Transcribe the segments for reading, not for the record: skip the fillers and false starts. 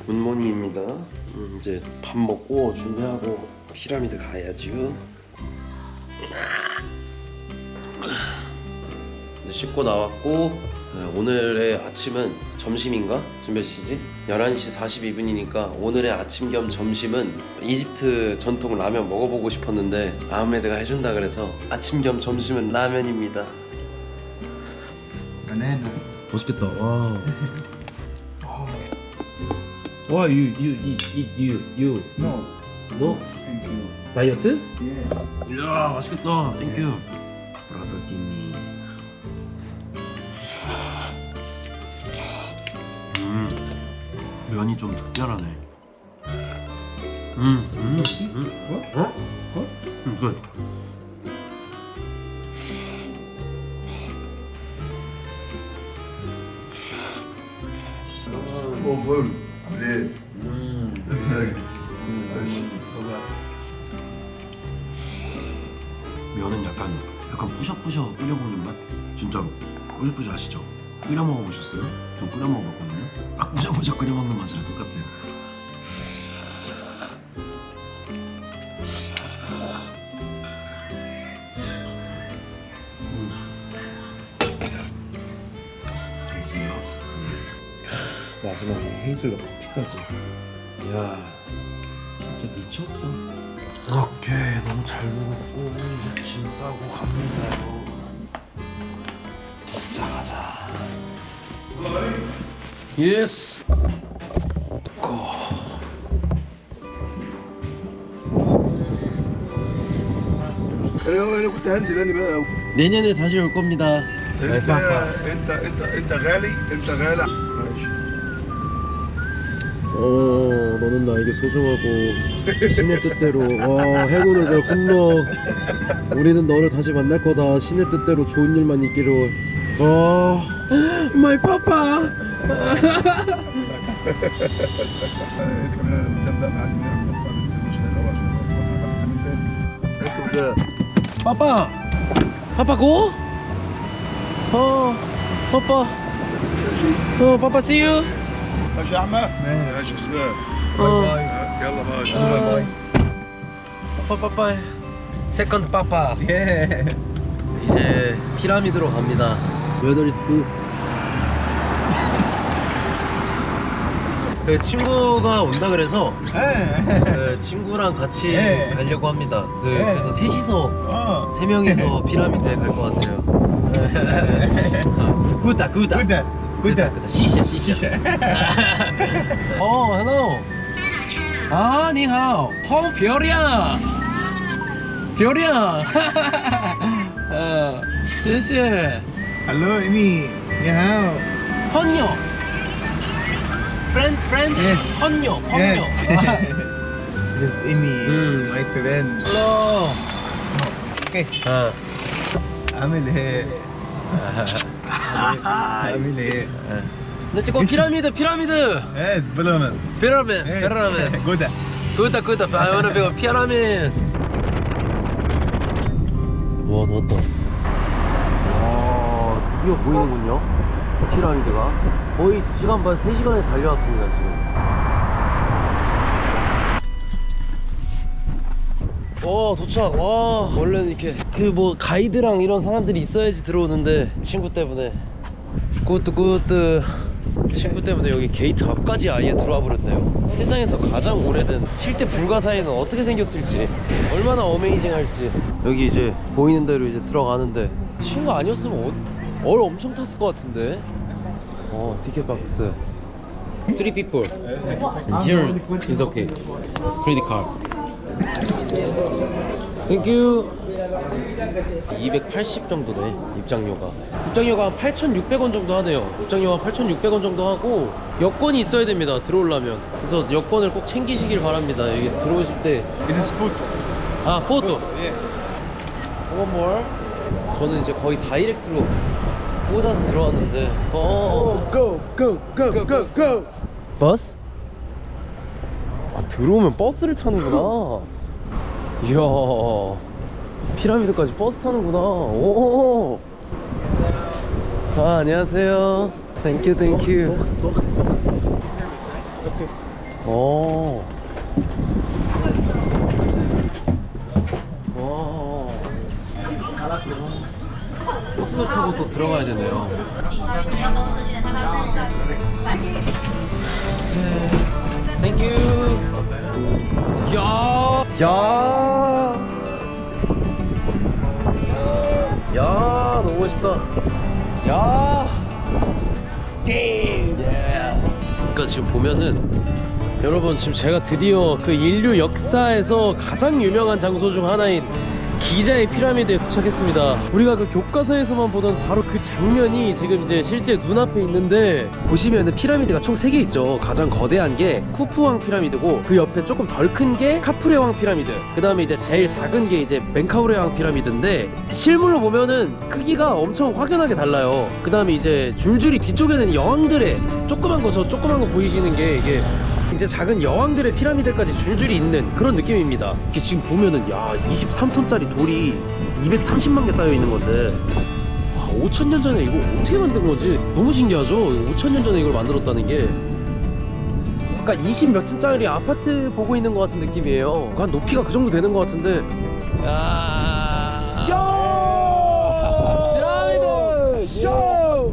굿모닝입니다. 이제 밥 먹고 준비하고 피라미드 가야죠. 이제 씻고 나왔고, 오늘의 아침은 점심인가? 지금 몇 시지? 11시 42분이니까 오늘의 아침 겸 점심은 이집트 전통 라면 먹어보고 싶었는데 아흐메드가 해준다 그래서 아침 겸 점심은 라면입니다. 바나나. 맛있겠다. 와. 와, you. No. 너? Thank you. 다이어트? Yeah. 이야, 맛있겠다. 땡큐. 브라더 띠미. 면이 좀 특별하네. What? 어? good. Over. Yeah. Exactly. 면은 약간 뿌셔뿌셔 끓여 먹는 맛? 진짜로 뿌셔뿌셔 아시죠? 끓여 먹어보셨어요? 저 끓여 먹어봤거든요. 딱 뿌셔뿌셔 끓여 먹는 맛이랑 똑같아요. 마지막에 헤이즐넛 커피까지. 이야, 진짜 미쳤다. 오케이, 너무 잘 먹었고 짐 싸고 갑니다요. 자, 가자. 예스. 고. انا كنت هنزل انا بقى. 내년에 다시 올 겁니다. انت غالي انت غالي. ماشي. 너는 나에게 소중하고 신의 뜻대로 행운을 널 건너. 우리는 너를 다시 만날 거다. 신의 뜻대로 좋은 일만 있기를. 마이 파파. 파파. 파파 고? 파파. 파파 see you. ماشي يا احمد. ماشي سلام. باي باي. يلا ماشي. باي باي. 빠빠빠이. 세컨드 빠빠. 예. 이제 피라미드로 갑니다. Weather is good. 그 친구가 온다 그래서 그 친구랑 같이 가려고 합니다. 그래서 셋이서 세 명이서 피라미드에 갈 것 같아요. 구다. 시샤. hello. 你好，好漂亮，谢谢。 Hello, Amy. 你好. 펀요. friend. Yes. 펀요. This is Amy, my friend. hello. Okay. عامل ايه؟ عامل ايه؟ 나 찍고 피라미드. Yes, bananas. 피라미드. Good. 굿다. I wanna be a 피라미드. 와, 나왔다. 와, 드디어 보이는군요. 피라미드가 거의 2시간 반, 3시간에 달려왔습니다 지금. 와, 도착. 와, 원래는 이렇게 그 뭐 가이드랑 이런 사람들이 있어야지 들어오는데 친구 때문에 굿드 친구 때문에 여기 게이트 앞까지 아예 들어와 버렸네요. 세상에서 가장 오래된 실제 불가사의는 어떻게 생겼을지, 얼마나 어메이징할지. 여기 이제 보이는 대로 이제 들어가는데 친구 아니었으면 얼 엄청 탔을 것 같은데. 티켓 박스. 3 people. And here is okay. Credit card. Thank you. 280 정도네. 입장료가 한 8,600원 정도 하네요. 입장료가 8,600원 정도 하고 여권이 있어야 됩니다, 들어오려면. 그래서 여권을 꼭 챙기시길 바랍니다. 여기 들어오실 때. This is food. 포토. Yes. One more. 저는 이제 거의 다이렉트로 꽂아서 들어왔는데. Go. 버스? 들어오면 버스를 타는구나. 이야, 피라미드까지 버스 타는구나. 오. 안녕하세요. 땡큐. 오. 버스를 타고 또 들어가야 되네요. 땡큐. 야, 야, 야, 너무 멋있다. 야, 게임. 그러니까 지금 보면은 여러분, 지금 제가 드디어 그 인류 역사에서 가장 유명한 장소 중 하나인 기자의 피라미드에 도착했습니다. 우리가 그 교과서에서만 보던 바로 그 장면이 지금 이제 실제 눈앞에 있는데, 보시면은 피라미드가 총 3개 있죠. 가장 거대한 게 쿠푸왕 피라미드고, 그 옆에 조금 덜 큰 게 카프레왕 피라미드, 그 다음에 이제 제일 작은 게 이제 멘카우레왕 피라미드인데, 실물로 보면은 크기가 엄청 확연하게 달라요. 그 다음에 이제 줄줄이 뒤쪽에는 여왕들의 조그만 거, 저 조그만 거 보이시는 게 이게 이제 작은 여왕들의 피라미드까지 줄줄이 있는 그런 느낌입니다. 이게 지금 보면은 야, 23톤짜리 돌이 230만 개 쌓여 있는 건데, 5,000년 전에 이거 어떻게 만든 거지? 너무 신기하죠? 5,000년 전에 이걸 만들었다는 게. 그러니까 20 몇 층짜리 아파트 보고 있는 것 같은 느낌이에요. 한 높이가 그 정도 되는 것 같은데. 피라미드 쇼!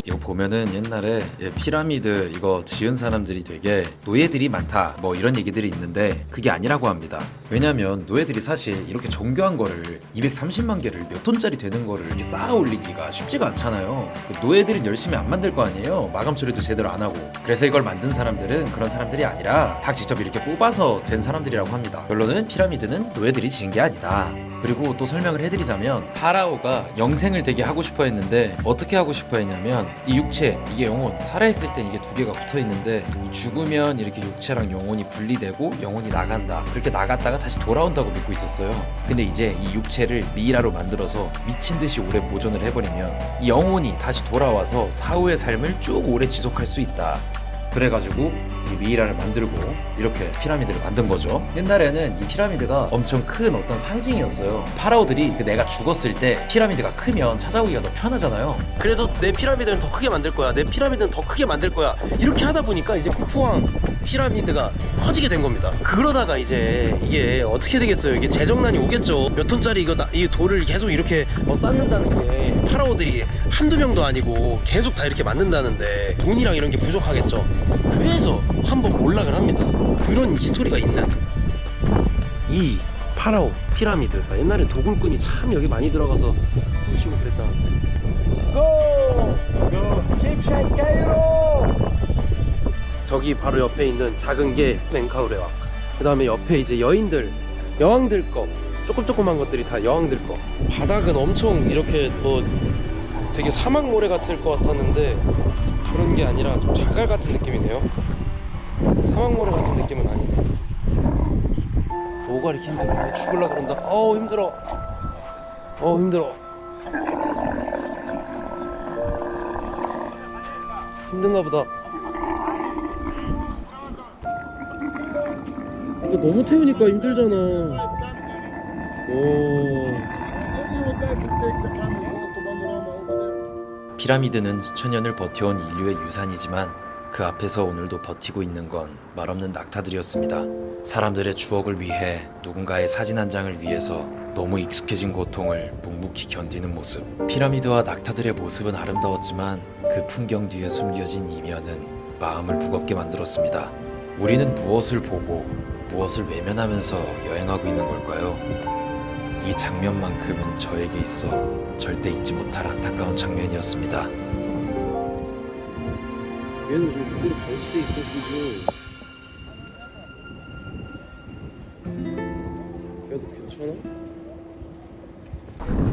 이거 보면은 옛날에 피라미드 이거 지은 사람들이 되게 노예들이 많다 뭐 이런 얘기들이 있는데, 그게 아니라고 합니다. 왜냐면 노예들이 사실 이렇게 정교한 거를 230만 개를 몇 톤짜리 되는 거를 이렇게 쌓아 올리기가 쉽지가 않잖아요. 노예들은 열심히 안 만들 거 아니에요. 마감 처리도 제대로 안 하고. 그래서 이걸 만든 사람들은 그런 사람들이 아니라 다 직접 이렇게 뽑아서 된 사람들이라고 합니다. 결론은 피라미드는 노예들이 지은 게 아니다. 그리고 또 설명을 해드리자면, 파라오가 영생을 되게 하고 싶어 했는데 어떻게 하고 싶어 했냐면, 이 육체, 이게 영혼, 살아있을 땐 이게 두 개가 붙어 있는데 죽으면 이렇게 육체랑 영혼이 분리되고 영혼이 나간다, 그렇게 나갔다가 다시 돌아온다고 믿고 있었어요. 근데 이제 이 육체를 미이라로 만들어서 미친 듯이 오래 보존을 해버리면 이 영혼이 다시 돌아와서 사후의 삶을 쭉 오래 지속할 수 있다. 그래가지고 이 미이라를 만들고 이렇게 피라미드를 만든 거죠. 옛날에는 이 피라미드가 엄청 큰 어떤 상징이었어요. 파라오들이 내가 죽었을 때 피라미드가 크면 찾아오기가 더 편하잖아요. 그래서 내 피라미드는 더 크게 만들 거야, 내 피라미드는 더 크게 만들 거야, 이렇게 하다 보니까 이제 쿠푸왕 피라미드가 커지게 된 겁니다. 그러다가 이제 이게 어떻게 되겠어요? 이게 재정난이 오겠죠. 몇 톤짜리 이 돌을 계속 이렇게 쌓는다는 게, 파라오들이 한두 명도 아니고 계속 다 이렇게 만든다는데 돈이랑 이런 게 부족하겠죠. 그래서 한번 몰락을 합니다. 그런 스토리가 있는 이 파라오 피라미드. 옛날에 도굴꾼이 참 여기 많이 들어가서 훔치고 그랬다는데. 고! 킵샷 가이로! 저기 바로 옆에 있는 작은 게 멘카우레왕, 그 다음에 옆에 이제 여왕들 거, 조그만 것들이 다 여왕들 거. 바닥은 엄청 이렇게 뭐 되게 사막 모래 같을 것 같았는데 그런 게 아니라 좀 자갈 같은 느낌이네요. 사막 모래 같은 느낌은 아니네. 오가리 힘들어. 죽을라 그런다. 어우 힘들어. 힘들어. 힘든가 보다. 이거 너무 태우니까 힘들잖아. 피라미드는 수천 년을 버텨온 인류의 유산이지만 그 앞에서 오늘도 버티고 있는 건 말없는 낙타들이었습니다. 사람들의 추억을 위해, 누군가의 사진 한 장을 위해서 너무 익숙해진 고통을 묵묵히 견디는 모습. 피라미드와 낙타들의 모습은 아름다웠지만 그 풍경 뒤에 숨겨진 이면은 마음을 무겁게 만들었습니다. 우리는 무엇을 보고 무엇을 외면하면서 여행하고 있는 걸까요? 이 장면만큼은 저에게 있어 절대 잊지 못할 안타까운 장면이었습니다. 얘는 좀 그대로 방치돼 있어 지금. 얘도 괜찮아?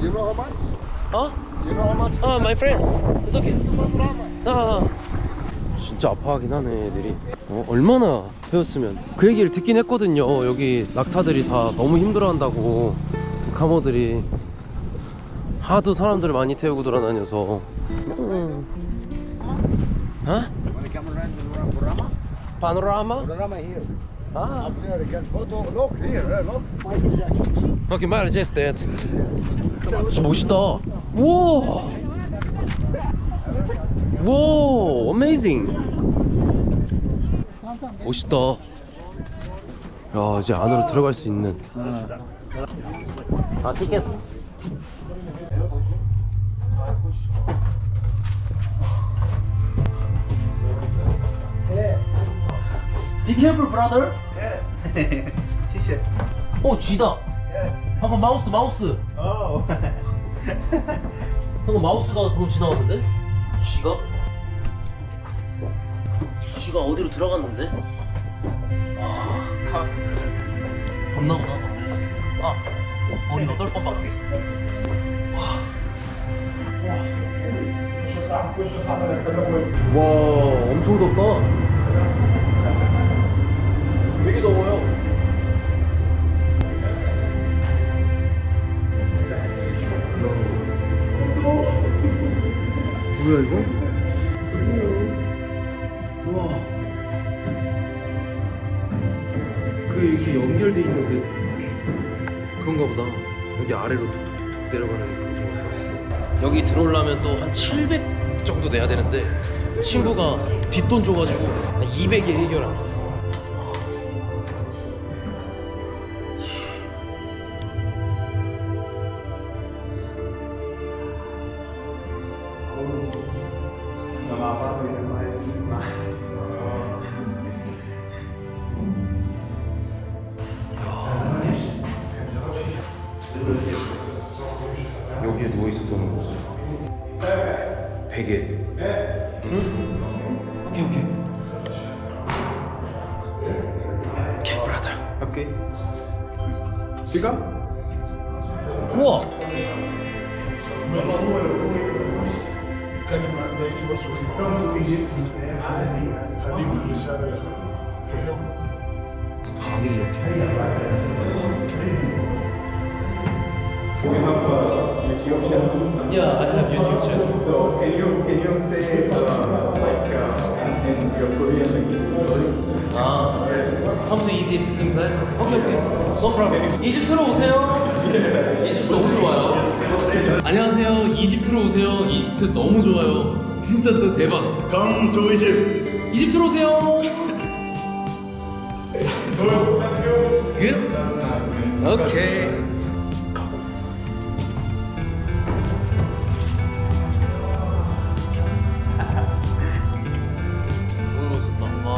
You know how much? 어? You know how much? my friend. It's okay. 진짜 아파하긴 하네 애들이. 얼마나 태웠으면. 그 얘기를 듣긴 했거든요. 여기 낙타들이 다 너무 힘들어한다고. 카모들이 하도 사람들을 많이 태우고 돌아다녀서. 어? Wanna come around the panorama? 파노라마? Panorama here. 아, Up there, you get photo. Look here, look. Michael Jackson. 오케이 말 just that. 진짜 멋있다. 우와. 우와, amazing. 멋있다. 야, 이제 안으로 들어갈 수 있는. 아, 티켓. Be careful, brother. 오, 쥐다. 방금 마우스. 방금 마우스가 방금 지나갔는데? 쥐가 어디로 들어갔는데? 겁나 보다. 머리 8번 박았어. 와, 엄청 덥다. 되게 더워요. 뭐야 이거? 우와. 그 이렇게 연결돼 있는 그런가 보다. 여기 아래로 톡톡톡 내려가는 그런 거. 여기 들어오려면 또 한 700 정도 내야 되는데 친구가 뒷돈 줘가지고 200에 해결한. 여기에 누워 있었던 거. 베개. 응? 오케이. Okay, brother. Okay. Pick up. 우와. 방이 이렇게. Yeah, I have YouTube channel. So can you say like in your Korean language? 컴스 이집트 승살? 오케이. No problem. 이집트로 오세요. 이집트 너무 좋아요. 안녕하세요. 이집트로 오세요. 이집트 너무 좋아요. 진짜 또 대박. Come to Egypt. 이집트로 오세요. Good? That's nice, man. 오케이. 너무 멋있다. 와.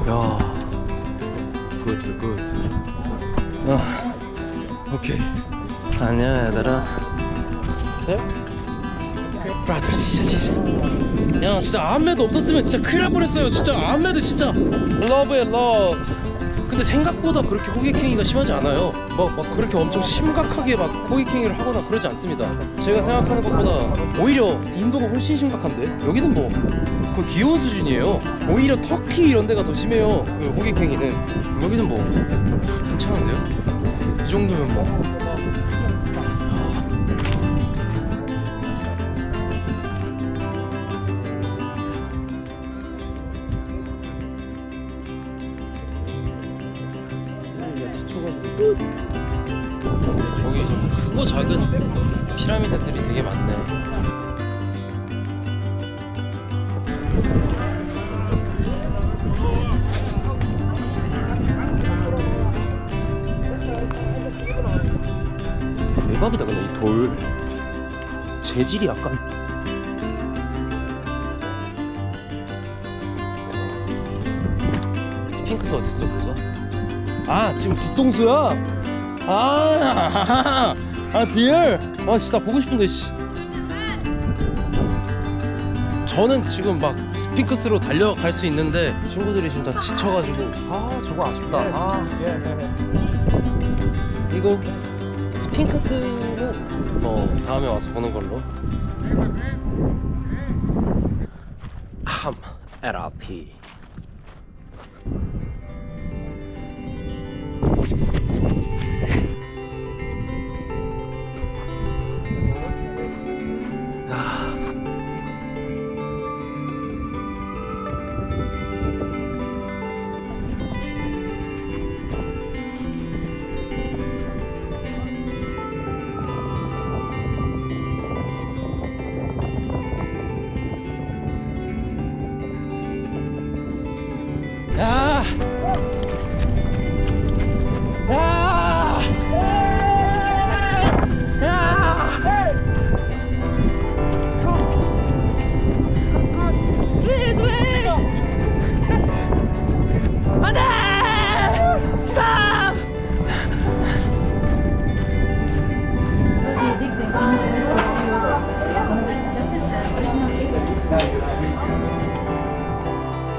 야, 굿. 오케이. 안녕 얘들아. 네? 브라더 진짜. 야, 진짜 아무도 없었으면 진짜 큰일 날 뻔했어요. 진짜 아무도 진짜. 러브에 러브. 근데 생각보다 그렇게 호객행위가 심하지 않아요. 막 그렇게 엄청 심각하게 막 호객행위를 하거나 그러지 않습니다. 제가 생각하는 것보다 오히려 인도가 훨씬 심각한데 여기는 뭐 거의 귀여운 수준이에요. 오히려 터키 이런 데가 더 심해요. 그 호객행위는. 여기는 뭐 괜찮은데요? 이 정도면 뭐. 저기 좀 크고 작은 피라미드들이 되게 많네. 대박이다. 근데 이 돌 재질이 약간 스핑크스 어딨어 그래서? 아, 지금 뒤통수야? 디얼? 아, 진짜 보고 싶은데, 씨. 저는 지금 막 스핑크스로 달려갈 수 있는데 친구들이 지금 다 지쳐가지고 저거 아쉽다. 이거 스핑크스는 뭐 다음에 와서 보는 걸로. LRP.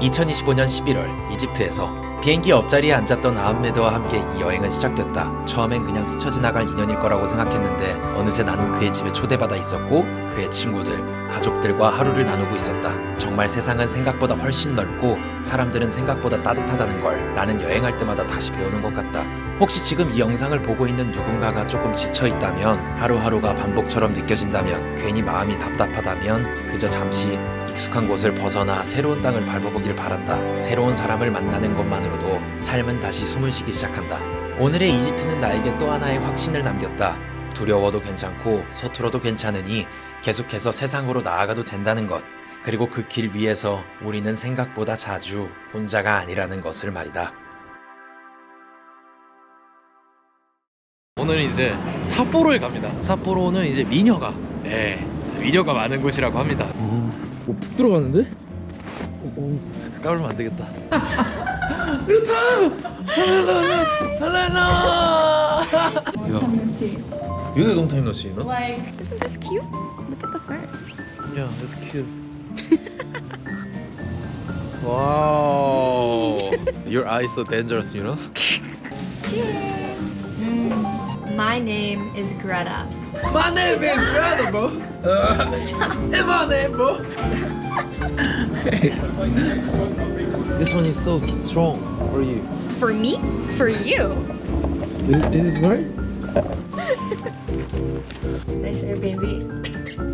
(2025년 11월) 이집트에서 비행기 옆자리에 앉았던 아함메드와 함께 이 여행은 시작됐다. 처음엔 그냥 스쳐 지나갈 인연일 거라고 생각했는데 어느새 나는 그의 집에 초대받아 있었고 그의 친구들, 가족들과 하루를 나누고 있었다. 정말 세상은 생각보다 훨씬 넓고 사람들은 생각보다 따뜻하다는 걸 나는 여행할 때마다 다시 배우는 것 같다. 혹시 지금 이 영상을 보고 있는 누군가가 조금 지쳐 있다면, 하루하루가 반복처럼 느껴진다면, 괜히 마음이 답답하다면 그저 잠시 익숙한 곳을 벗어나 새로운 땅을 밟아보길 바란다. 새로운 사람을 만나는 것만으로도 삶은 다시 숨을 쉬기 시작한다. 오늘의 이집트는 나에게 또 하나의 확신을 남겼다. 두려워도 괜찮고 서툴어도 괜찮으니 계속해서 세상으로 나아가도 된다는 것. 그리고 그 길 위에서 우리는 생각보다 자주 혼자가 아니라는 것을 말이다. 오늘은 이제 삿포로에 갑니다. 삿포로는 이제 미녀가 미녀가 많은 곳이라고 합니다. 푹 들어가는데? 까불면 안 되겠다. 그렇다. 할렐루야. Time no see. You don't time no see, no? Like, isn't this cute? Look at the fur. Yeah, that's cute. Wow. Your eyes so dangerous, you know? Cheers. My name is Greta. My name is Greta, bro. And my name, bro. This one is so strong for you. For me? For you? Is this right? Nice Airbnb.